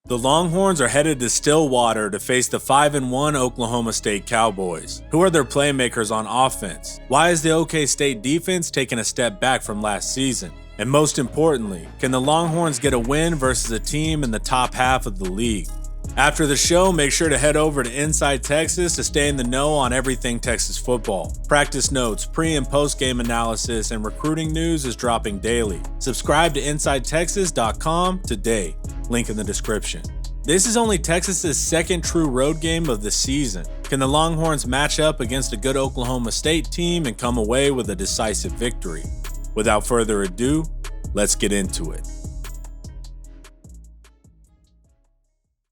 The Longhorns are headed to Stillwater to face the 5-1 Oklahoma State Cowboys. Who are their playmakers on offense? Why is the OK State defense taking a step back from last season? And most importantly, can the Longhorns get a win versus a team in the top half of the league? After the show, make sure to head over to Inside Texas to stay in the know on everything Texas football. Practice notes, pre- and post-game analysis, and recruiting news is dropping daily. Subscribe to InsideTexas.com today. Link in the description. This is only Texas's second true road game of the season. Can the Longhorns match up against a good Oklahoma State team and come away with a decisive victory? Without further ado, let's get into it.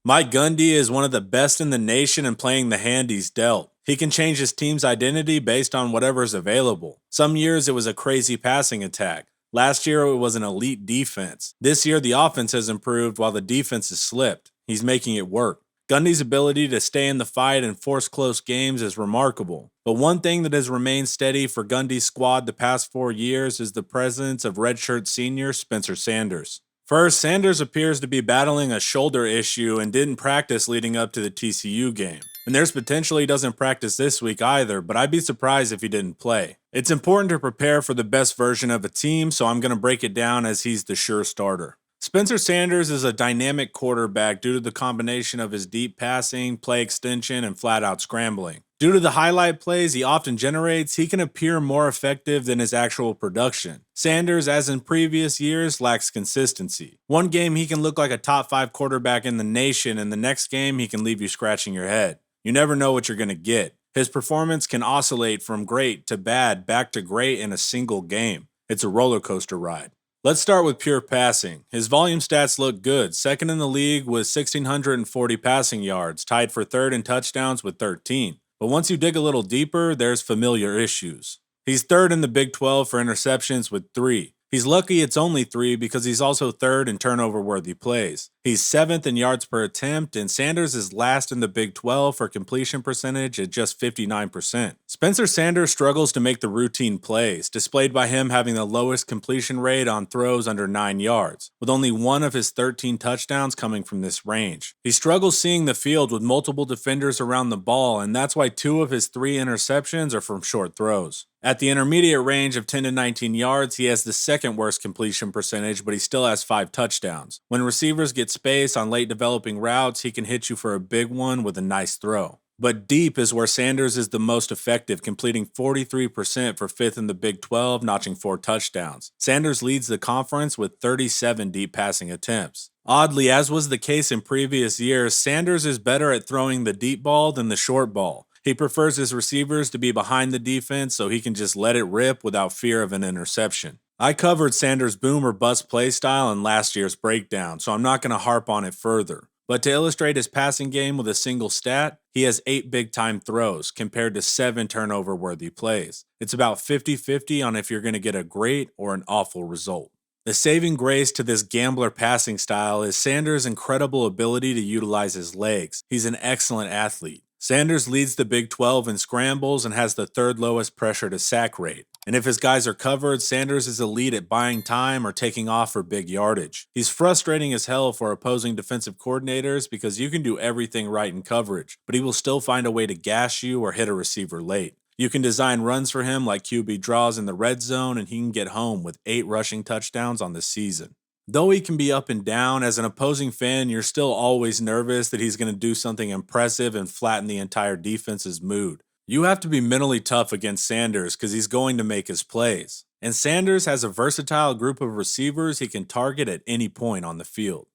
Mike Gundy is one of the best in the nation in playing the hand he's dealt. He can change his team's identity based on whatever is available. Some years it was a crazy passing attack. Last year it was an elite defense. This year the offense has improved while the defense has slipped. He's making it work. Gundy's ability to stay in the fight and force close games is remarkable. But one thing that has remained steady for Gundy's squad the past 4 years is the presence of redshirt senior Spencer Sanders. First, Sanders appears to be battling a shoulder issue and didn't practice leading up to the TCU game. And there's potential he doesn't practice this week either, but I'd be surprised if he didn't play. It's important to prepare for the best version of a team, so I'm going to break it down as he's the sure starter. Spencer Sanders is a dynamic quarterback due to the combination of his deep passing, play extension, and flat-out scrambling. Due to the highlight plays he often generates, he can appear more effective than his actual production. Sanders, as in previous years, lacks consistency. One game he can look like a top 5 quarterback in the nation, and the next game he can leave you scratching your head. You never know what you're going to get. His performance can oscillate from great to bad back to great in a single game. It's a roller coaster ride. Let's start with pure passing. His volume stats look good, second in the league with 1,640 passing yards, tied for third in touchdowns with 13. But once you dig a little deeper, there's familiar issues. He's third in the Big 12 for interceptions with 3. He's lucky it's only 3 because he's also third in turnover-worthy plays. He's 7th in yards per attempt, and Sanders is last in the Big 12 for completion percentage at just 59%. Spencer Sanders struggles to make the routine plays, displayed by him having the lowest completion rate on throws under 9 yards, with only 1 of his 13 touchdowns coming from this range. He struggles seeing the field with multiple defenders around the ball, and that's why 2 of his 3 interceptions are from short throws. At the intermediate range of 10 to 19 yards, he has the second worst completion percentage, but he still has 5 touchdowns. When receivers get space on late developing routes, he can hit you for a big one with a nice throw. But deep is where Sanders is the most effective, completing 43% for 5th in the Big 12, notching 4 touchdowns. Sanders leads the conference with 37 deep passing attempts. Oddly, as was the case in previous years, Sanders is better at throwing the deep ball than the short ball. He prefers his receivers to be behind the defense so he can just let it rip without fear of an interception. I covered Sanders' boom or bust play style in last year's breakdown, so I'm not going to harp on it further. But to illustrate his passing game with a single stat, he has 8 big-time throws compared to 7 turnover-worthy plays. It's about 50-50 on if you're going to get a great or an awful result. The saving grace to this gambler passing style is Sanders' incredible ability to utilize his legs. He's an excellent athlete. Sanders leads the Big 12 in scrambles and has the 3rd lowest pressure to sack rate. And if his guys are covered, Sanders is elite at buying time or taking off for big yardage. He's frustrating as hell for opposing defensive coordinators because you can do everything right in coverage, but he will still find a way to gash you or hit a receiver late. You can design runs for him like QB draws in the red zone, and he can get home with 8 rushing touchdowns on the season. Though he can be up and down, as an opposing fan, you're still always nervous that he's going to do something impressive and flatten the entire defense's mood. You have to be mentally tough against Sanders because he's going to make his plays. And Sanders has a versatile group of receivers he can target at any point on the field.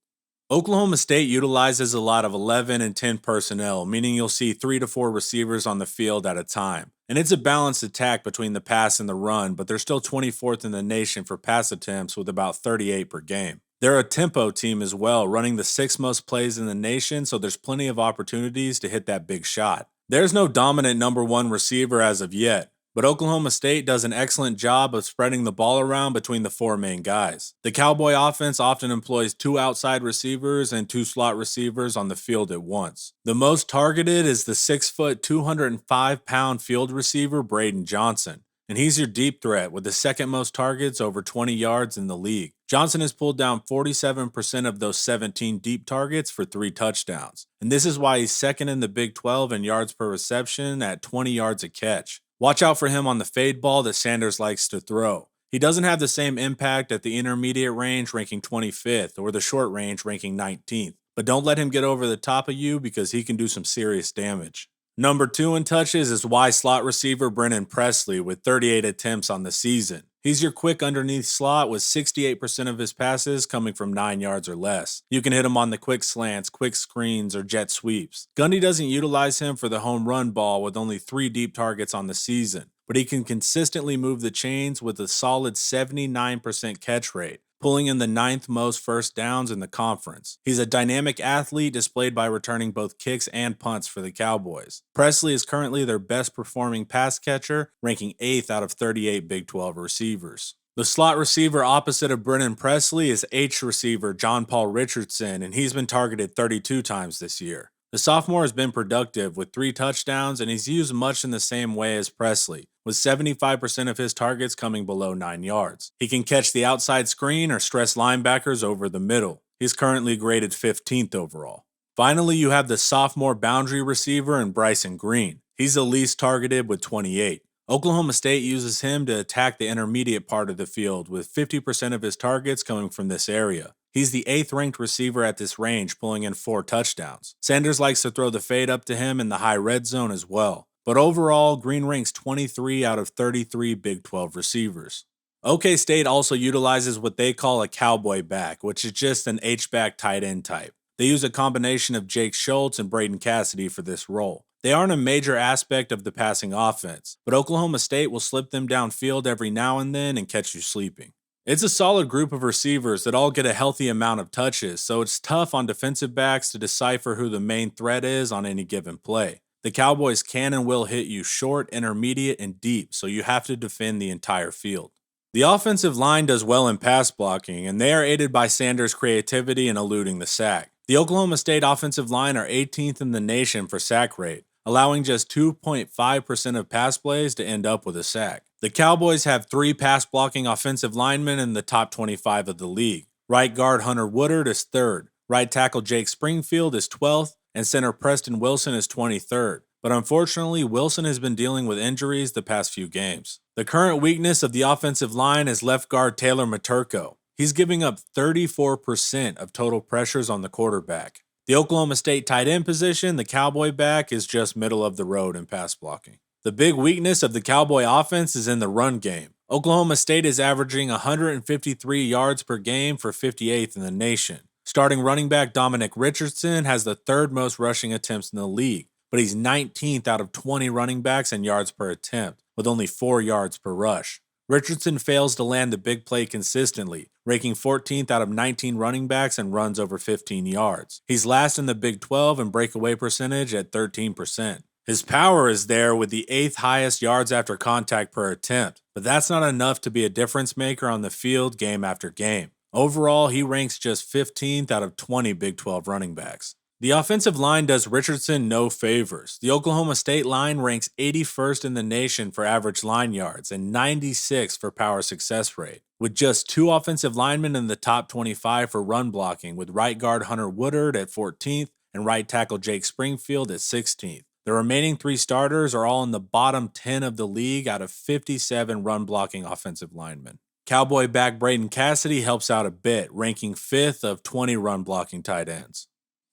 Oklahoma State utilizes a lot of 11 and 10 personnel, meaning you'll see 3 to 4 receivers on the field at a time. And it's a balanced attack between the pass and the run, but they're still 24th in the nation for pass attempts with about 38 per game. They're a tempo team as well, running the 6th most plays in the nation, so there's plenty of opportunities to hit that big shot. There's no dominant number 1 receiver as of yet, but Oklahoma State does an excellent job of spreading the ball around between the 4 main guys. The Cowboy offense often employs 2 outside receivers and 2 slot receivers on the field at once. The most targeted is the 6', 205-pound field receiver Braden Johnson. and he's your deep threat with the second most targets over 20 yards in the league. Johnson has pulled down 47% of those 17 deep targets for 3 touchdowns, and this is why he's second in the Big 12 in yards per reception at 20 yards a catch. Watch out for him on the fade ball that Sanders likes to throw. He doesn't have the same impact at the intermediate range, ranking 25th, or the short range, ranking 19th. But don't let him get over the top of you because he can do some serious damage. Number 2 in touches is Y slot receiver Brennan Presley with 38 attempts on the season. He's your quick underneath slot with 68% of his passes coming from 9 yards or less. You can hit him on the quick slants, quick screens, or jet sweeps. Gundy doesn't utilize him for the home run ball with only 3 deep targets on the season, but he can consistently move the chains with a solid 79% catch rate, pulling in the 9th most first downs in the conference. He's a dynamic athlete displayed by returning both kicks and punts for the Cowboys. Presley is currently their best performing pass catcher, ranking 8th out of 38 Big 12 receivers. The slot receiver opposite of Brennan Presley is H receiver John Paul Richardson, and he's been targeted 32 times this year. The sophomore has been productive with 3 touchdowns, and he's used much in the same way as Presley, with 75% of his targets coming below 9 yards. He can catch the outside screen or stress linebackers over the middle. He's currently graded 15th overall. Finally, you have the sophomore boundary receiver in Bryson Green. He's the least targeted with 28. Oklahoma State uses him to attack the intermediate part of the field, with 50% of his targets coming from this area. He's the 8th ranked receiver at this range, pulling in 4 touchdowns. Sanders likes to throw the fade up to him in the high red zone as well. But overall, Green ranks 23 out of 33 Big 12 receivers. OK State also utilizes what they call a cowboy back, which is just an H-back tight end type. They use a combination of Jake Schultz and Braden Cassidy for this role. They aren't a major aspect of the passing offense, but Oklahoma State will slip them downfield every now and then and catch you sleeping. It's a solid group of receivers that all get a healthy amount of touches, so it's tough on defensive backs to decipher who the main threat is on any given play. The Cowboys can and will hit you short, intermediate, and deep, so you have to defend the entire field. The offensive line does well in pass blocking, and they are aided by Sanders' creativity in eluding the sack. The Oklahoma State offensive line are 18th in the nation for sack rate, allowing just 2.5% of pass plays to end up with a sack. The Cowboys have 3 pass blocking offensive linemen in the top 25 of the league. Right guard Hunter Woodard is 3rd, right tackle Jake Springfield is 12th, and center Preston Wilson is 23rd. But unfortunately, Wilson has been dealing with injuries the past few games. The current weakness of the offensive line is left guard Taylor Maturko. He's giving up 34% of total pressures on the quarterback. The Oklahoma State tight end position, the Cowboy back, is just middle of the road in pass blocking. The big weakness of the Cowboy offense is in the run game. Oklahoma State is averaging 153 yards per game for 58th in the nation. Starting running back Dominic Richardson has the 3rd most rushing attempts in the league, but he's 19th out of 20 running backs in yards per attempt, with only 4 yards per rush. Richardson fails to land the big play consistently, ranking 14th out of 19 running backs and runs over 15 yards. He's last in the Big 12 in breakaway percentage at 13%. His power is there with the 8th highest yards after contact per attempt, but that's not enough to be a difference maker on the field game after game. Overall, he ranks just 15th out of 20 Big 12 running backs. The offensive line does Richardson no favors. The Oklahoma State line ranks 81st in the nation for average line yards and 96th for power success rate, with just 2 offensive linemen in the top 25 for run blocking, with right guard Hunter Woodard at 14th and right tackle Jake Springfield at 16th. The remaining 3 starters are all in the bottom 10 of the league out of 57 run blocking offensive linemen. Cowboy back Braden Cassidy helps out a bit, ranking 5th of 20 run blocking tight ends.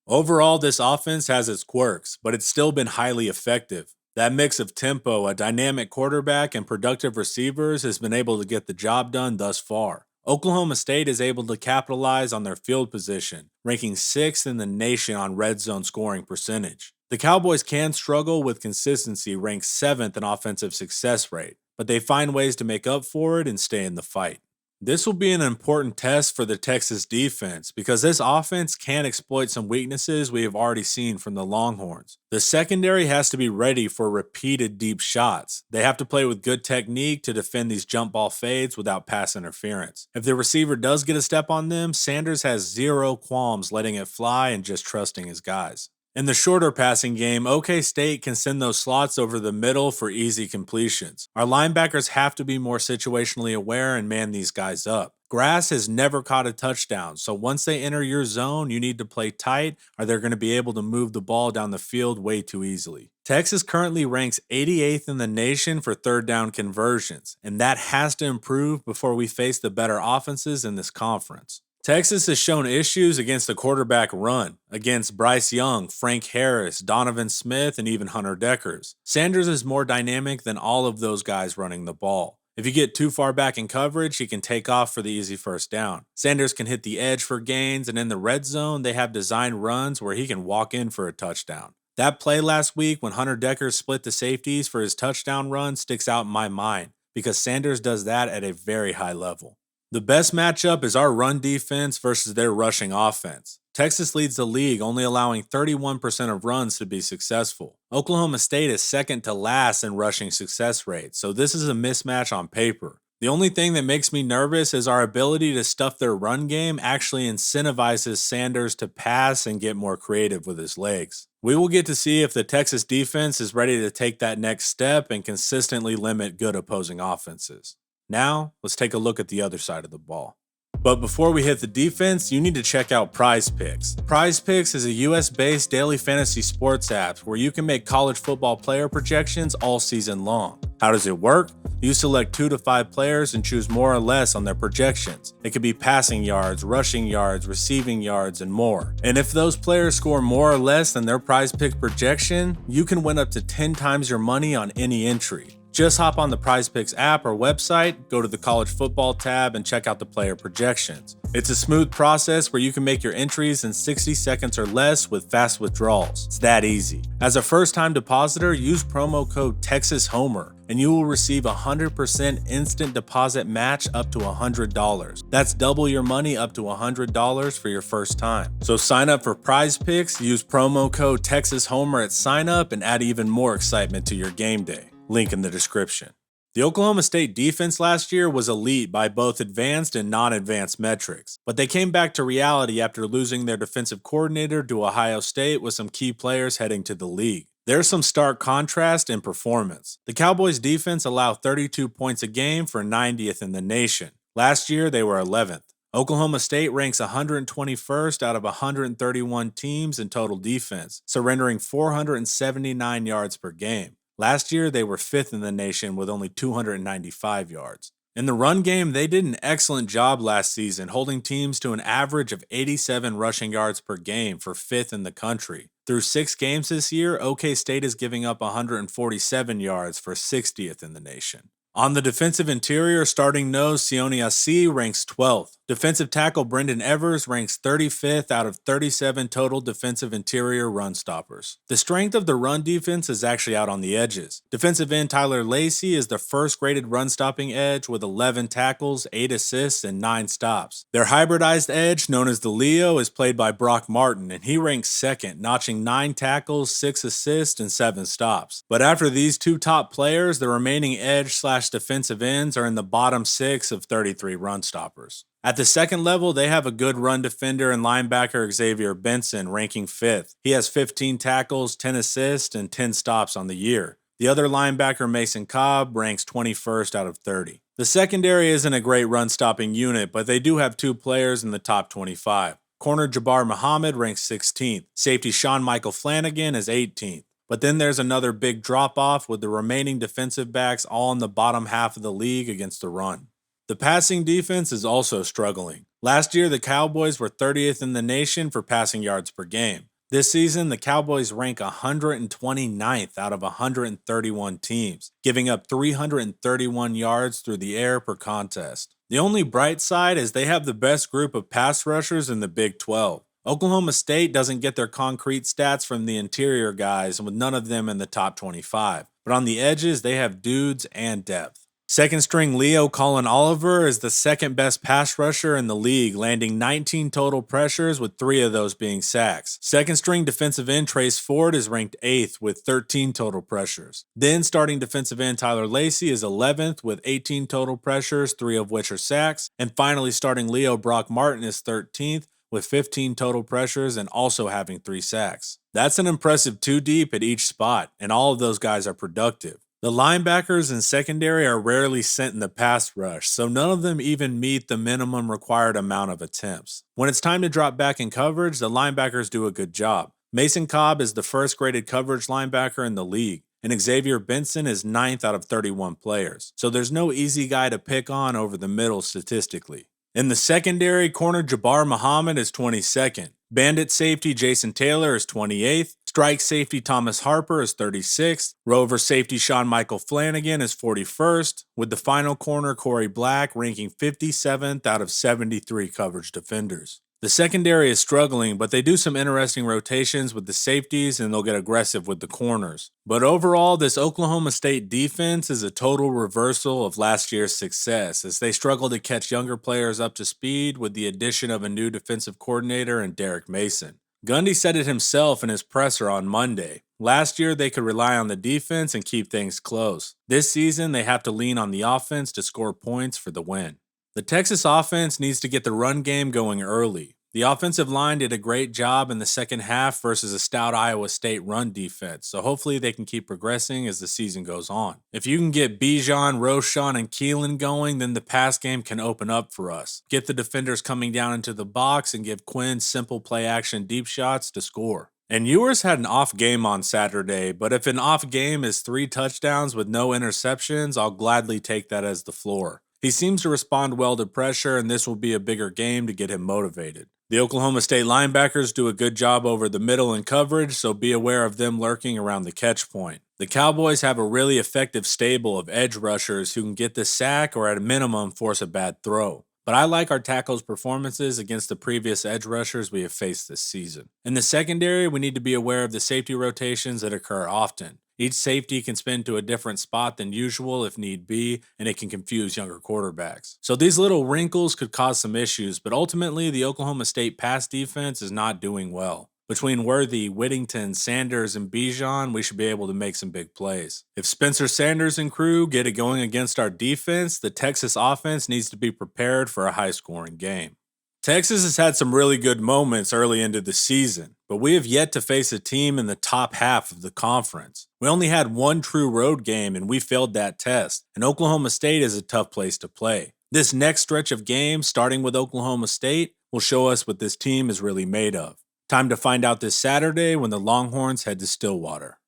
Overall, this offense has its quirks, but it's still been highly effective. That mix of tempo, a dynamic quarterback, and productive receivers has been able to get the job done thus far. Oklahoma State is able to capitalize on their field position, ranking 6th in the nation on red zone scoring percentage. The Cowboys can struggle with consistency, ranked 7th in offensive success rate, but they find ways to make up for it and stay in the fight. This will be an important test for the Texas defense because this offense can exploit some weaknesses we have already seen from the Longhorns. The secondary has to be ready for repeated deep shots. They have to play with good technique to defend these jump ball fades without pass interference. If the receiver does get a step on them, Sanders has 0 qualms letting it fly and just trusting his guys. In the shorter passing game, OK State can send those slots over the middle for easy completions. Our linebackers have to be more situationally aware and man these guys up. Grass has never caught a touchdown, so once they enter your zone, you need to play tight or they're going to be able to move the ball down the field way too easily. Texas currently ranks 88th in the nation for third down conversions, and that has to improve before we face the better offenses in this conference. Texas has shown issues against the quarterback run, against Bryce Young, Frank Harris, Donovan Smith, and even Hunter Deckers. Sanders is more dynamic than all of those guys running the ball. If you get too far back in coverage, he can take off for the easy first down. Sanders can hit the edge for gains, and in the red zone, they have designed runs where he can walk in for a touchdown. That play last week when Hunter Deckers split the safeties for his touchdown run sticks out in my mind because Sanders does that at a very high level. The best matchup is our run defense versus their rushing offense. Texas leads the league, only allowing 31% of runs to be successful. Oklahoma State is second to last in rushing success rate, so this is a mismatch on paper. The only thing that makes me nervous is our ability to stuff their run game actually incentivizes Sanders to pass and get more creative with his legs. We will get to see if the Texas defense is ready to take that next step and consistently limit good opposing offenses. Now, let's take a look at the other side of the ball. But before we hit the defense, you need to check out Prize Picks. Prize Picks is a US-based daily fantasy sports app where you can make college football player projections all season long. How does it work? You select 2 to 5 players and choose more or less on their projections. It could be passing yards, rushing yards, receiving yards, and more. And if those players score more or less than their Prize Pick projection, you can win up to 10 times your money on any entry. Just hop on the Prize Picks app or website, go to the college football tab, and check out the player projections. It's a smooth process where you can make your entries in 60 seconds or less with fast withdrawals. It's that easy. As a first-time depositor, use promo code TexasHomer, and you will receive a 100% instant deposit match up to $100. That's double your money up to $100 for your first time. So sign up for Prize Picks, use promo code TexasHomer at sign up, and add even more excitement to your game day. Link in the description. The Oklahoma State defense last year was elite by both advanced and non-advanced metrics, but they came back to reality after losing their defensive coordinator to Ohio State with some key players heading to the league. There's some stark contrast in performance. The Cowboys defense allowed 32 points a game for 90th in the nation. Last year, they were 11th. Oklahoma State ranks 121st out of 131 teams in total defense, surrendering 479 yards per game. Last year, they were 5th in the nation with only 295 yards. In the run game, they did an excellent job last season, holding teams to an average of 87 rushing yards per game for 5th in the country. Through 6 games this year, OK State is giving up 147 yards for 60th in the nation. On the defensive interior, starting nose Sione Assi ranks 12th. Defensive tackle Brendan Evers ranks 35th out of 37 total defensive interior run stoppers. The strength of the run defense is actually out on the edges. Defensive end Tyler Lacey is the first graded run stopping edge with 11 tackles, 8 assists, and 9 stops. Their hybridized edge, known as the Leo, is played by Brock Martin, and he ranks 2nd, notching 9 tackles, 6 assists, and 7 stops. But after these 2 top players, the remaining edge/defensive ends are in the bottom 6 of 33 run stoppers. At the second level, they have a good run defender and linebacker Xavier Benson, ranking 5th. He has 15 tackles, 10 assists, and 10 stops on the year. The other linebacker, Mason Cobb, ranks 21st out of 30. The secondary isn't a great run-stopping unit, but they do have 2 players in the top 25. Corner Jabbar Muhammad ranks 16th. Safety Sean Michael Flanagan is 18th. But then there's another big drop-off with the remaining defensive backs all in the bottom half of the league against the run. The passing defense is also struggling. Last year, the Cowboys were 30th in the nation for passing yards per game. This season, the Cowboys rank 129th out of 131 teams, giving up 331 yards through the air per contest. The only bright side is they have the best group of pass rushers in the Big 12. Oklahoma State doesn't get their concrete stats from the interior guys, with none of them in the top 25. But on the edges, they have dudes and depth. Second string Leo Colin Oliver is the second best pass rusher in the league, landing 19 total pressures with 3 of those being sacks. Second string defensive end Trace Ford is ranked 8th with 13 total pressures. Then starting defensive end Tyler Lacey is 11th with 18 total pressures, 3 of which are sacks. And finally starting Leo Brock Martin is 13th with 15 total pressures and also having 3 sacks. That's an impressive 2 deep at each spot, and all of those guys are productive. The linebackers and secondary are rarely sent in the pass rush, so none of them even meet the minimum required amount of attempts. When it's time to drop back in coverage, the linebackers do a good job. Mason Cobb is the first graded coverage linebacker in the league, and Xavier Benson is 9th out of 31 players, so there's no easy guy to pick on over the middle statistically. In the secondary, corner Jabbar Muhammad is 22nd. Bandit safety Jason Taylor is 28th. Strike safety Thomas Harper is 36th. Rover safety Sean Michael Flanagan is 41st, with the final corner Corey Black ranking 57th out of 73 coverage defenders. The secondary is struggling, but they do some interesting rotations with the safeties and they'll get aggressive with the corners. But overall, this Oklahoma State defense is a total reversal of last year's success as they struggle to catch younger players up to speed with the addition of a new defensive coordinator in Derek Mason. Gundy said it himself in his presser on Monday. Last year, they could rely on the defense and keep things close. This season, they have to lean on the offense to score points for the win. The Texas offense needs to get the run game going early. The offensive line did a great job in the second half versus a stout Iowa State run defense, so hopefully they can keep progressing as the season goes on. If you can get Bijan, Roschon, and Keelan going, then the pass game can open up for us. Get the defenders coming down into the box and give Quinn simple play action deep shots to score. And Ewers had an off game on Saturday, but if an off game is 3 touchdowns with no interceptions, I'll gladly take that as the floor. He seems to respond well to pressure, and this will be a bigger game to get him motivated. The Oklahoma State linebackers do a good job over the middle in coverage, so be aware of them lurking around the catch point. The Cowboys have a really effective stable of edge rushers who can get the sack or at a minimum force a bad throw. But I like our tackles' performances against the previous edge rushers we have faced this season. In the secondary, we need to be aware of the safety rotations that occur often. Each safety can spin to a different spot than usual if need be, and it can confuse younger quarterbacks. So these little wrinkles could cause some issues, but ultimately the Oklahoma State pass defense is not doing well. Between Worthy, Whittington, Sanders, and Bijan, we should be able to make some big plays. If Spencer Sanders and crew get it going against our defense, the Texas offense needs to be prepared for a high-scoring game. Texas has had some really good moments early into the season, but we have yet to face a team in the top half of the conference. We only had one true road game and we failed that test, and Oklahoma State is a tough place to play. This next stretch of games, starting with Oklahoma State, will show us what this team is really made of. Time to find out this Saturday when the Longhorns head to Stillwater.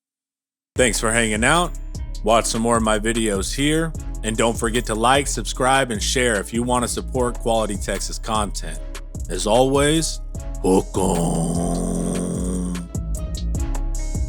Thanks for hanging out. Watch some more of my videos here, and don't forget to like, subscribe, and share if you want to support quality Texas content. As always, hook on.